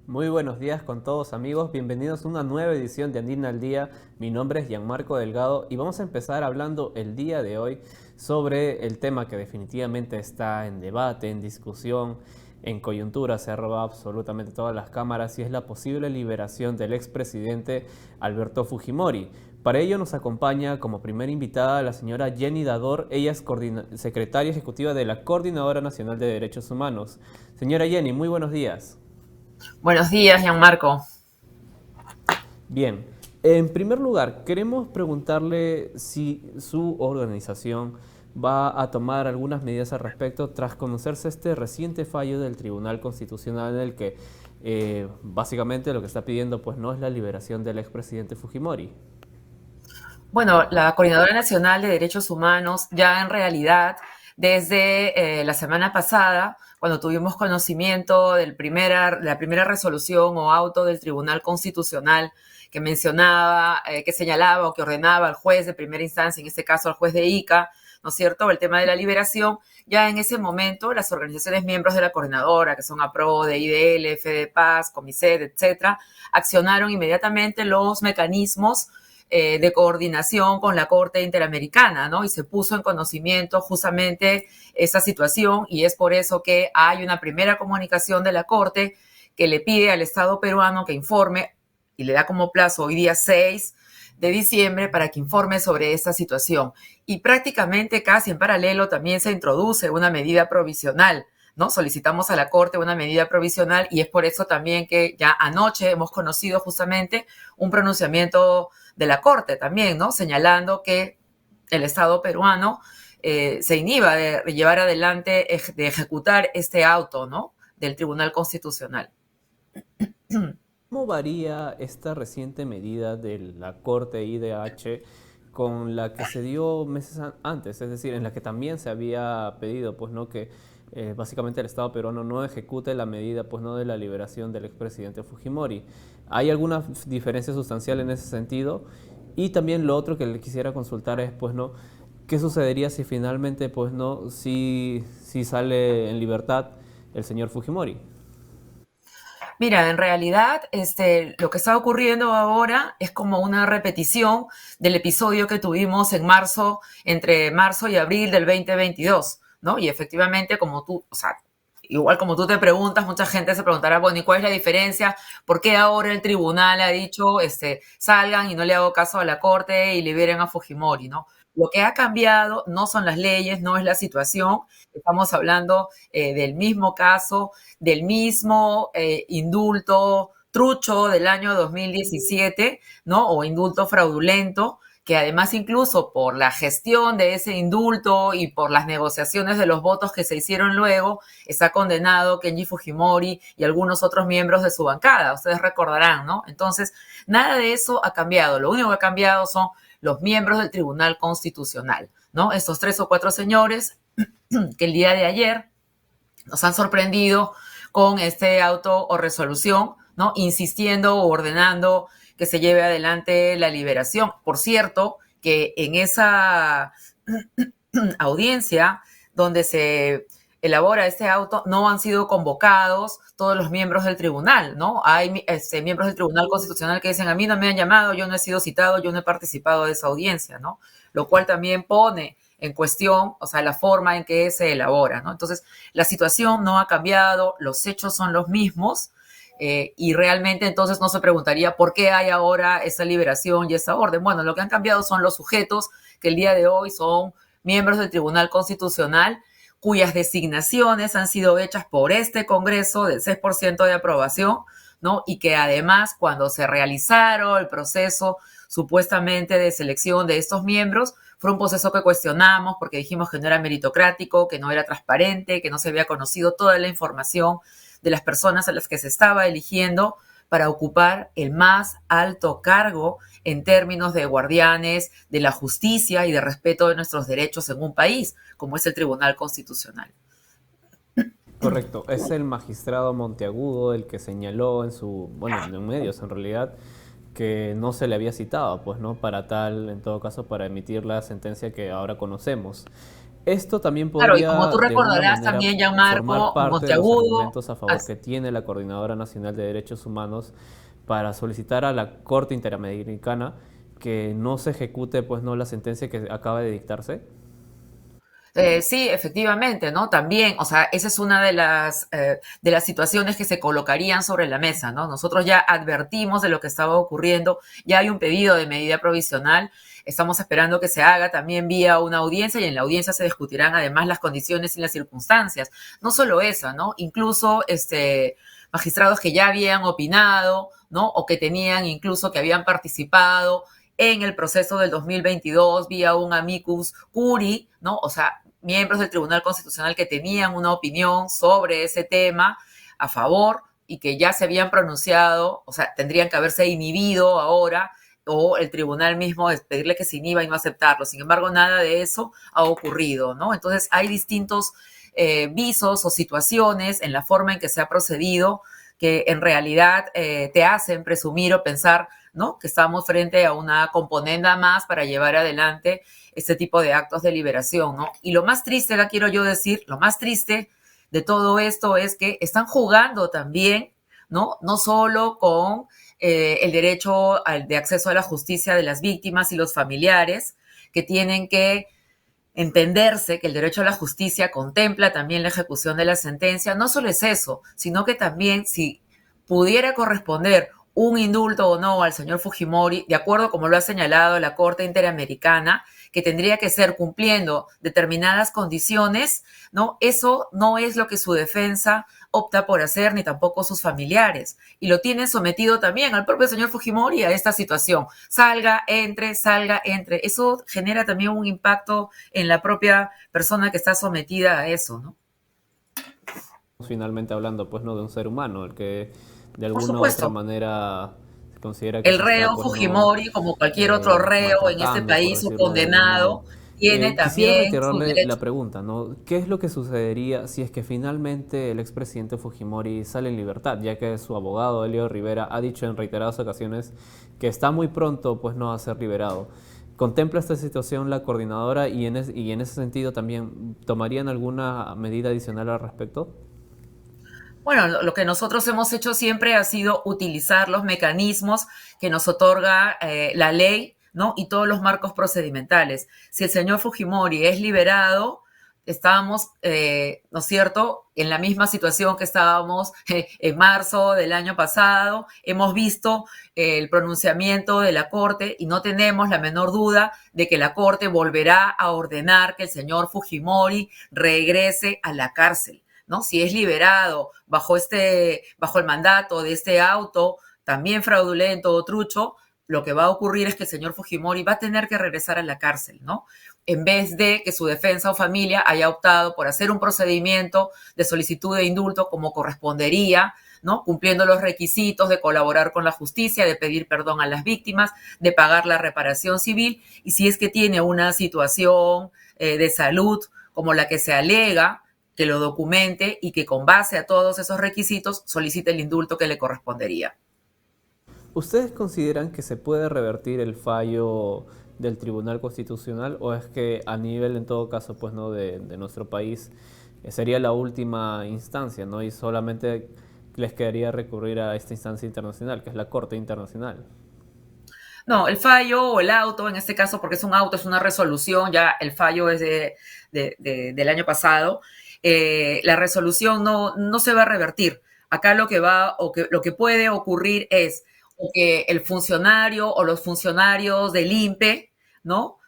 Muy buenos días con todos amigos, bienvenidos a una nueva edición de Andina al Día. Mi nombre es Gianmarco Delgado y vamos a empezar hablando el día de hoy sobre el tema que definitivamente está en debate, en discusión, en coyuntura, se ha robado absolutamente todas las cámaras y es la posible liberación del expresidente Alberto Fujimori. Para ello nos acompaña como primera invitada la señora Jenny Dador, ella es secretaria ejecutiva de la Coordinadora Nacional de Derechos Humanos. Señora Jenny, muy buenos días. Buenos días, Gianmarco. Bien, en primer lugar, queremos preguntarle si su organización va a tomar algunas medidas al respecto tras conocerse este reciente fallo del Tribunal Constitucional en el que básicamente lo que está pidiendo pues no es la liberación del expresidente Fujimori. Bueno, la Coordinadora Nacional de Derechos Humanos ya en realidad desde la semana pasada, cuando tuvimos conocimiento de la primera resolución o auto del Tribunal Constitucional que mencionaba, que señalaba o que ordenaba al juez de primera instancia, en este caso al juez de Ica, ¿no es cierto?, el tema de la liberación, ya en ese momento las organizaciones miembros de la coordinadora, que son APRODE, IDL, FEDEPAZ, COMISED, etcétera, accionaron inmediatamente los mecanismos de coordinación con la Corte Interamericana, ¿no? Y se puso en conocimiento justamente esa situación y es por eso que hay una primera comunicación de la Corte que le pide al Estado peruano que informe y le da como plazo hoy día 6 de diciembre para que informe sobre esta situación. Y prácticamente casi en paralelo también se introduce una medida provisional, ¿no? Solicitamos a la Corte una medida provisional y es por eso también que ya anoche hemos conocido justamente un pronunciamiento de la Corte también, ¿no? Señalando que el Estado peruano se inhiba de llevar adelante, de ejecutar este auto, ¿no? Del Tribunal Constitucional. ¿Cómo varía esta reciente medida de la Corte IDH con la que se dio meses antes? Es decir, en la que también se había pedido, pues, ¿no? Que básicamente el Estado peruano no ejecute la medida, pues, ¿no? De la liberación del expresidente Fujimori. ¿Hay alguna diferencia sustancial en ese sentido? Y también lo otro que le quisiera consultar es, pues, ¿no? ¿Qué sucedería si finalmente, pues, ¿no? Si sale en libertad el señor Fujimori? Mira, en realidad, lo que está ocurriendo ahora es como una repetición del episodio que tuvimos en marzo, entre marzo y abril del 2022, ¿no? Y efectivamente, como tú, o sea, igual como tú te preguntas, mucha gente se preguntará, bueno, ¿y cuál es la diferencia? ¿Por qué ahora el tribunal ha dicho, salgan y no le hago caso a la corte y liberen a Fujimori, ¿no? Lo que ha cambiado no son las leyes, no es la situación. Estamos hablando del mismo caso, del mismo indulto trucho del año 2017, ¿no? O indulto fraudulento, que además incluso por la gestión de ese indulto y por las negociaciones de los votos que se hicieron luego, está condenado Kenji Fujimori y algunos otros miembros de su bancada, ustedes recordarán, ¿no? Entonces, nada de eso ha cambiado, lo único que ha cambiado son los miembros del Tribunal Constitucional, ¿no? Estos 3 o 4 señores que el día de ayer nos han sorprendido con este auto o resolución, ¿no? Insistiendo o ordenando que se lleve adelante la liberación. Por cierto, que en esa audiencia donde se elabora este auto no han sido convocados todos los miembros del tribunal, ¿no? Hay miembros del Tribunal Constitucional que dicen, a mí no me han llamado, yo no he sido citado, yo no he participado de esa audiencia, ¿no? Lo cual también pone en cuestión, o sea, la forma en que se elabora, ¿no? Entonces, la situación no ha cambiado, los hechos son los mismos, y realmente entonces no se preguntaría por qué hay ahora esa liberación y esa orden. Bueno, lo que han cambiado son los sujetos que el día de hoy son miembros del Tribunal Constitucional, cuyas designaciones han sido hechas por este Congreso del 6% de aprobación, ¿no? Y que además, cuando se realizaron el proceso supuestamente de selección de estos miembros, fue un proceso que cuestionamos porque dijimos que no era meritocrático, que no era transparente, que no se había conocido toda la información de las personas a las que se estaba eligiendo para ocupar el más alto cargo en términos de guardianes de la justicia y de respeto de nuestros derechos en un país, como es el Tribunal Constitucional. Correcto, es el magistrado Monteagudo el que señaló bueno, en medios en realidad, que no se le había citado, pues, ¿no? Para tal, en todo caso, para emitir la sentencia que ahora conocemos. Esto también Claro, y como tú podría de alguna recordarás manera también, formar Gianmarco, parte de los Monteagudo, argumentos a favor que tiene la Coordinadora Nacional de Derechos Humanos para solicitar a la Corte Interamericana que no se ejecute pues no la sentencia que acaba de dictarse. sí, efectivamente, ¿no? También, o sea, esa es una de las situaciones que se colocarían sobre la mesa, ¿no? Nosotros ya advertimos de lo que estaba ocurriendo, ya hay un pedido de medida provisional, estamos esperando que se haga también vía una audiencia y en la audiencia se discutirán además las condiciones y las circunstancias. No solo esa, ¿no? Incluso magistrados que ya habían opinado, ¿no? O que tenían incluso que habían participado en el proceso del 2022 vía un amicus curi, ¿no? O sea, miembros del Tribunal Constitucional que tenían una opinión sobre ese tema a favor y que ya se habían pronunciado, o sea, tendrían que haberse inhibido ahora o el tribunal mismo es pedirle que se inhiba y no aceptarlo. Sin embargo, nada de eso ha ocurrido, ¿no? Entonces, hay distintos visos o situaciones en la forma en que se ha procedido que en realidad te hacen presumir o pensar, ¿no? Que estamos frente a una componenda más para llevar adelante este tipo de actos de liberación, ¿no? Y lo más triste, que quiero yo decir, lo más triste de todo esto es que están jugando también, ¿no? No solo con el derecho de acceso a la justicia de las víctimas y los familiares, que tienen que entenderse que el derecho a la justicia contempla también la ejecución de la sentencia. No solo es eso, sino que también si pudiera corresponder un indulto o no al señor Fujimori, de acuerdo como lo ha señalado la Corte Interamericana, que tendría que ser cumpliendo determinadas condiciones, ¿no? Eso no es lo que su defensa opta por hacer, ni tampoco sus familiares. Y lo tienen sometido también al propio señor Fujimori a esta situación. Salga, entre, salga, entre. Eso genera también un impacto en la propia persona que está sometida a eso, ¿no? Finalmente hablando pues no de un ser humano, el que de Por alguna u otra supuesto, manera se considera que el se está reo pues no Fujimori, como cualquier otro reo en este maltratando, por país o decirlo de algún condenado, modo. tiene Quisiera también sus reiterarle la derechos. pregunta, ¿no? ¿Qué es lo que sucedería si es que finalmente el expresidente Fujimori sale en libertad, ya que su abogado, Elio Rivera, ha dicho en reiteradas ocasiones que está muy pronto pues no a ser liberado? ¿Contempla esta situación la coordinadora y en ese sentido también tomarían alguna medida adicional al respecto? Bueno, lo que nosotros hemos hecho siempre ha sido utilizar los mecanismos que nos otorga la ley, ¿no? Y todos los marcos procedimentales. Si el señor Fujimori es liberado, estábamos, ¿no es cierto?, en la misma situación que estábamos en marzo del año pasado. Hemos visto el pronunciamiento de la Corte y no tenemos la menor duda de que la Corte volverá a ordenar que el señor Fujimori regrese a la cárcel. ¿No? Si es liberado bajo el mandato de este auto, también fraudulento o trucho, lo que va a ocurrir es que el señor Fujimori va a tener que regresar a la cárcel, ¿no? En vez de que su defensa o familia haya optado por hacer un procedimiento de solicitud de indulto como correspondería, ¿no? Cumpliendo los requisitos de colaborar con la justicia, de pedir perdón a las víctimas, de pagar la reparación civil, y si es que tiene una situación de salud como la que se alega, que lo documente y que con base a todos esos requisitos solicite el indulto que le correspondería. ¿Ustedes consideran que se puede revertir el fallo del Tribunal Constitucional o es que a nivel, en todo caso, pues no de nuestro país, sería la última instancia, ¿no? Y solamente les quedaría recurrir a esta instancia internacional, que es la Corte Internacional? No, el fallo o el auto, en este caso, porque es un auto, es una resolución, ya el fallo es del año pasado, la resolución no se va a revertir. Acá lo que va o que lo que puede ocurrir es o que el funcionario o los funcionarios del INPE, ¿no?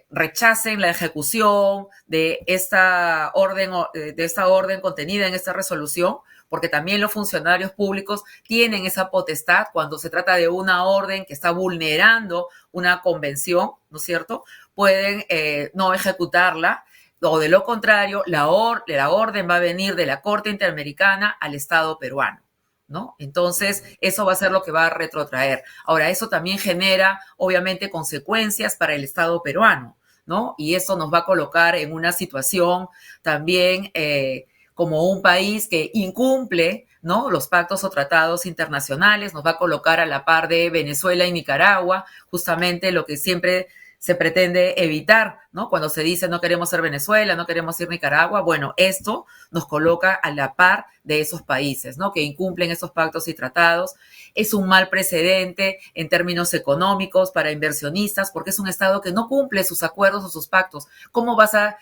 Rechacen la ejecución de esta orden contenida en esta resolución, porque también los funcionarios públicos tienen esa potestad cuando se trata de una orden que está vulnerando una convención, ¿no es cierto? Pueden no ejecutarla, o de lo contrario, la orden va a venir de la Corte Interamericana al Estado peruano, ¿no? Entonces, eso va a ser lo que va a retrotraer. Ahora, eso también genera, obviamente, consecuencias para el Estado peruano, ¿no? Y eso nos va a colocar en una situación también como un país que incumple, ¿no?, los pactos o tratados internacionales, nos va a colocar a la par de Venezuela y Nicaragua, justamente lo que siempre se pretende evitar, ¿no? Cuando se dice no queremos ser Venezuela, no queremos ser Nicaragua, bueno, esto nos coloca a la par de esos países, ¿no? Que incumplen esos pactos y tratados. Es un mal precedente en términos económicos para inversionistas, porque es un Estado que no cumple sus acuerdos o sus pactos. Cómo vas a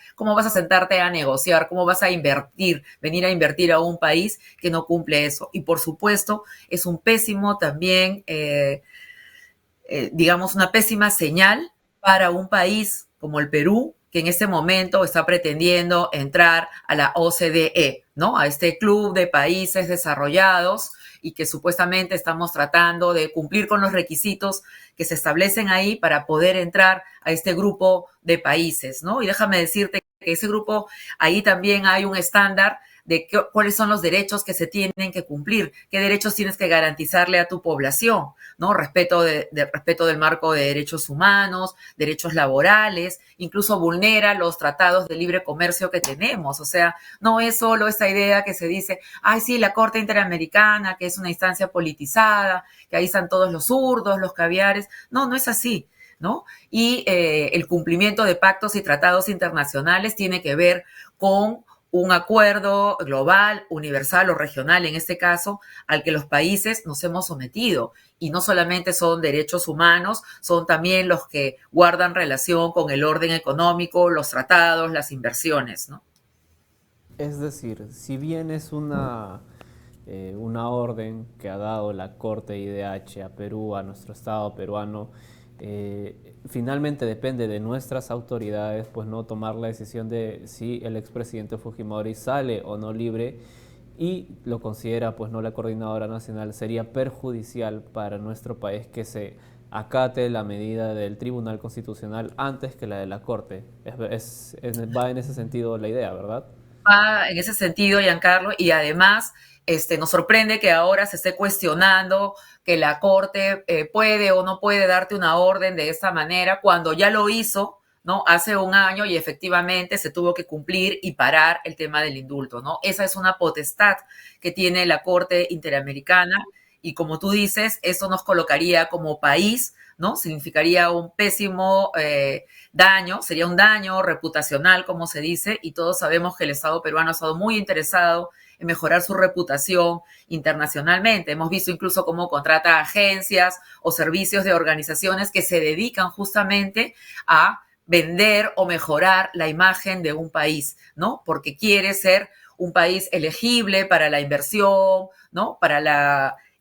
sentarte a negociar? ¿Cómo vas a invertir, venir a invertir a un país que no cumple eso? Y por supuesto, es un pésimo también, digamos, una pésima señal para un país como el Perú, que en este momento está pretendiendo entrar a la OCDE, ¿no? A este club de países desarrollados y que supuestamente estamos tratando de cumplir con los requisitos que se establecen ahí para poder entrar a este grupo de países, ¿no? Y déjame decirte que ese grupo, ahí también hay un estándar de cuáles son los derechos que se tienen que cumplir, qué derechos tienes que garantizarle a tu población, ¿no? Respeto del marco de derechos humanos, derechos laborales, incluso vulnera los tratados de libre comercio que tenemos. O sea, no es solo esta idea que se dice, ay, sí, la Corte Interamericana, que es una instancia politizada, que ahí están todos los zurdos, los caviares. No, no es así, ¿no? Y el cumplimiento de pactos y tratados internacionales tiene que ver con un acuerdo global, universal o regional, en este caso, al que los países nos hemos sometido. Y no solamente son derechos humanos, son también los que guardan relación con el orden económico, los tratados, las inversiones, ¿no? Es decir, si bien es una orden que ha dado la Corte IDH a Perú, a nuestro Estado peruano, finalmente depende de nuestras autoridades, pues no tomar la decisión de si el expresidente Fujimori sale o no libre, y lo considera pues no la coordinadora nacional, sería perjudicial para nuestro país que se acate la medida del Tribunal Constitucional antes que la de la Corte. Va en ese sentido la idea, ¿verdad? Va en ese sentido, Giancarlo, y además nos sorprende que ahora se esté cuestionando que la Corte puede o no puede darte una orden de esta manera cuando ya lo hizo, ¿no? Hace un año y efectivamente se tuvo que cumplir y parar el tema del indulto, ¿no? Esa es una potestad que tiene la Corte Interamericana y como tú dices, eso nos colocaría como país, ¿no? Significaría un pésimo daño, sería un daño reputacional, como se dice, y todos sabemos que el Estado peruano ha estado muy interesado en mejorar su reputación internacionalmente. Hemos visto incluso cómo contrata agencias o servicios de organizaciones que se dedican justamente a vender o mejorar la imagen de un país, ¿no? Porque quiere ser un país elegible para la inversión, ¿no?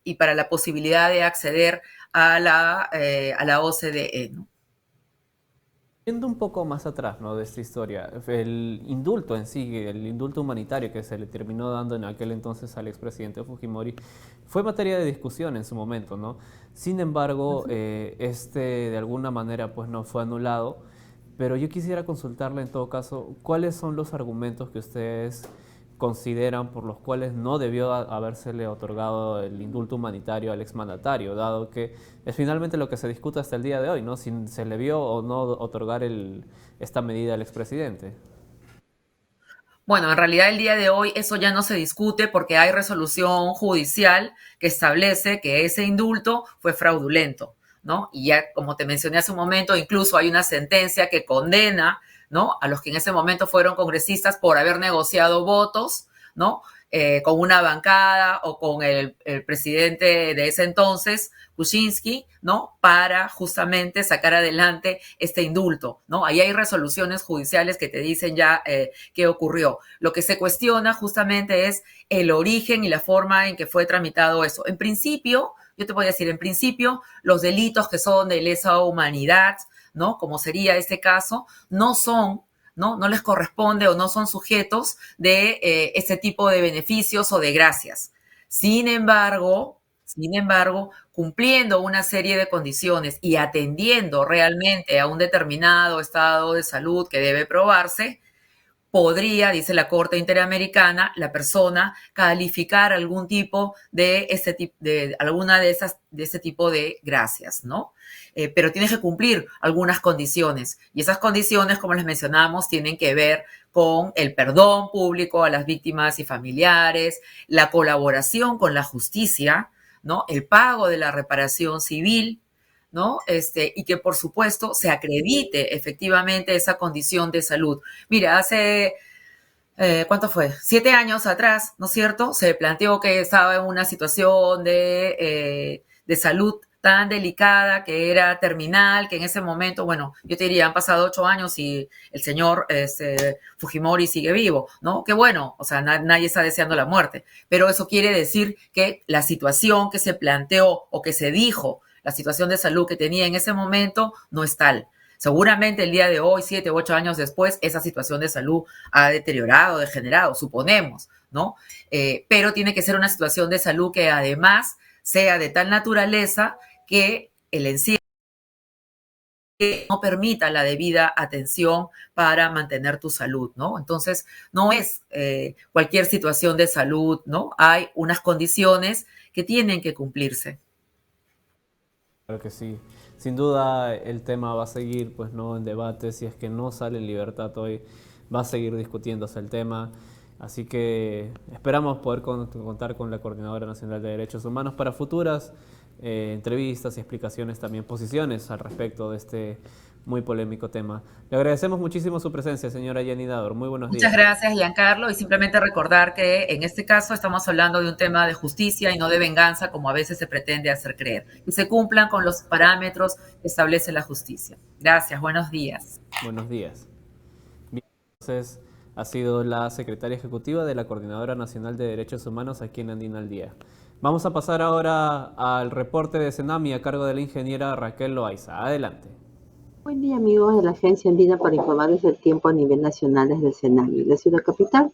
Y para la posibilidad de acceder a la OCDE, ¿no? Yendo un poco más atrás, ¿no? De esta historia, el indulto en sí, el indulto humanitario que se le terminó dando en aquel entonces al expresidente Fujimori, fue materia de discusión en su momento, ¿no? Sin embargo, de alguna manera pues no fue anulado, pero yo quisiera consultarle en todo caso cuáles son los argumentos que ustedes consideran por los cuales no debió habérsele otorgado el indulto humanitario al exmandatario, dado que es finalmente lo que se discute hasta el día de hoy, ¿no? Si se le vio o no otorgar esta medida al expresidente. Bueno, en realidad el día de hoy eso ya no se discute porque hay resolución judicial que establece que ese indulto fue fraudulento, ¿no? Y ya, como te mencioné hace un momento, incluso hay una sentencia que condena, ¿no? A los que en ese momento fueron congresistas por haber negociado votos, ¿no? Con una bancada o con el presidente de ese entonces, Kuczynski, ¿no? Para justamente sacar adelante este indulto, ¿no? Ahí hay resoluciones judiciales que te dicen ya qué ocurrió. Lo que se cuestiona justamente es el origen y la forma en que fue tramitado eso. En principio, yo te voy a decir, en principio, los delitos que son de lesa humanidad, ¿no? Como sería este caso, no son, ¿no? No les corresponde o no son sujetos de este tipo de beneficios o de gracias. Sin embargo, cumpliendo una serie de condiciones y atendiendo realmente a un determinado estado de salud que debe probarse, podría, dice la Corte Interamericana, la persona calificar algún tipo de alguna de ese tipo de gracias, ¿no? Pero tienes que cumplir algunas condiciones y esas condiciones, como les mencionamos, tienen que ver con el perdón público a las víctimas y familiares, la colaboración con la justicia, ¿no? El pago de la reparación civil, ¿no? Y que por supuesto se acredite efectivamente esa condición de salud. Mira, hace ¿cuánto fue? 7 años atrás, ¿no es cierto? Se planteó que estaba en una situación de salud tan delicada, que era terminal, que en ese momento, bueno, yo te diría, han pasado 8 años y el señor Fujimori sigue vivo, ¿no? Que bueno, o sea, nadie está deseando la muerte, pero eso quiere decir que la situación que se planteó o que se dijo, la situación de salud que tenía en ese momento, no es tal. Seguramente el día de hoy, 7 u 8 años después, esa situación de salud ha deteriorado, degenerado, suponemos, ¿no? Pero tiene que ser una situación de salud que además sea de tal naturaleza que el encierro no permita la debida atención para mantener tu salud, ¿no? Entonces, no es cualquier situación de salud, ¿no? Hay unas condiciones que tienen que cumplirse. Claro que sí. Sin duda el tema va a seguir, pues no en debate, si es que no sale en libertad hoy, va a seguir discutiéndose el tema. Así que esperamos poder contar con la Coordinadora Nacional de Derechos Humanos para futuras entrevistas y explicaciones, también posiciones al respecto de este muy polémico tema. Le agradecemos muchísimo su presencia, señora Yanina Dor. Muy buenos Muchas días. gracias, Giancarlo, y simplemente recordar que en este caso estamos hablando de un tema de justicia y no de venganza, como a veces se pretende hacer creer. Y se cumplan con los parámetros que establece la justicia. Gracias, buenos días. Buenos días. Bien, entonces ha sido la secretaria ejecutiva de la Coordinadora Nacional de Derechos Humanos aquí en Andina al Día. Vamos a pasar ahora al reporte de Senami a cargo de la ingeniera Raquel Loaiza. Adelante. Buen día amigos de la Agencia Andina para informarles del tiempo a nivel nacional desde el CENAMI. La ciudad capital,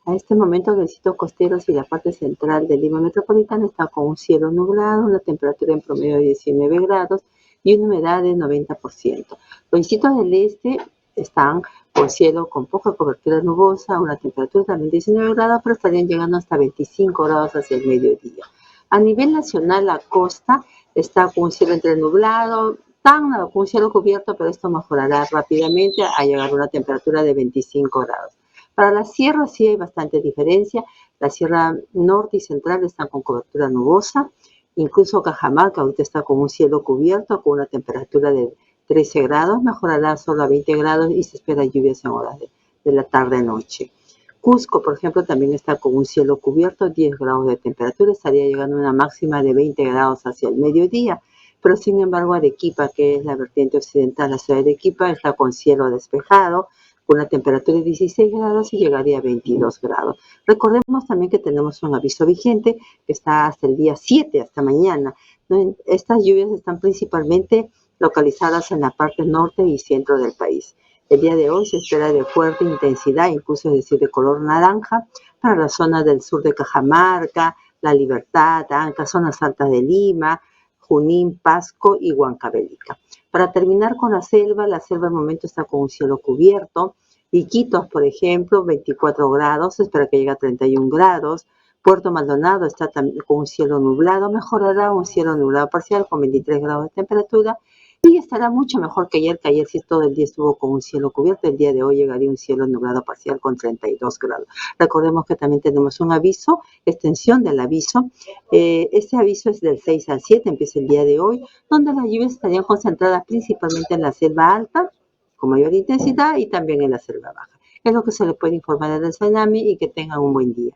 a este momento los distritos costeros y la parte central de Lima Metropolitana está con un cielo nublado, una temperatura en promedio de 19 grados y una humedad de 90%. Los distritos del este están con cielo con poca cobertura nubosa, una temperatura también de 19 grados, pero estarían llegando hasta 25 grados hacia el mediodía. A nivel nacional, la costa está con un cielo entre nublado, con un cielo cubierto, pero esto mejorará rápidamente a llegar a una temperatura de 25 grados. Para la sierra sí hay bastante diferencia. La sierra norte y central están con cobertura nubosa. Incluso Cajamarca ahorita está con un cielo cubierto, con una temperatura de 13 grados. Mejorará solo a 20 grados y se espera lluvias en horas de la tarde-noche. Cusco, por ejemplo, también está con un cielo cubierto, 10 grados de temperatura, estaría llegando a una máxima de 20 grados hacia el mediodía, pero sin embargo Arequipa, que es la vertiente occidental, la ciudad de Arequipa, está con cielo despejado, con una temperatura de 16 grados y llegaría a 22 grados. Recordemos también que tenemos un aviso vigente que está hasta el día 7, hasta mañana. Estas lluvias están principalmente localizadas en la parte norte y centro del país. El día de hoy se espera de fuerte intensidad, incluso es decir, de color naranja, para las zonas del sur de Cajamarca, La Libertad, Anca, zonas altas de Lima, Junín, Pasco y Huancavelica. Para terminar con la selva al momento está con un cielo cubierto. Iquitos, por ejemplo, 24 grados, se espera que llegue a 31 grados. Puerto Maldonado está también con un cielo nublado, mejorará un cielo nublado parcial con 23 grados de temperatura y estará mucho mejor que ayer sí todo el día estuvo con un cielo cubierto, el día de hoy llegaría un cielo nublado parcial con 32 grados. Recordemos que también tenemos un aviso, extensión del aviso, este aviso es del 6 al 7, empieza el día de hoy, donde las lluvias estarían concentradas principalmente en la selva alta, con mayor intensidad, y también en la selva baja. Es lo que se le puede informar del tsunami y que tengan un buen día.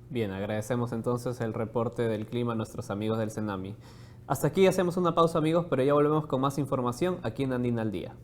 Bien, agradecemos entonces el reporte del clima a nuestros amigos del Senami. Hasta aquí hacemos una pausa, amigos, pero ya volvemos con más información aquí en Andina al Día.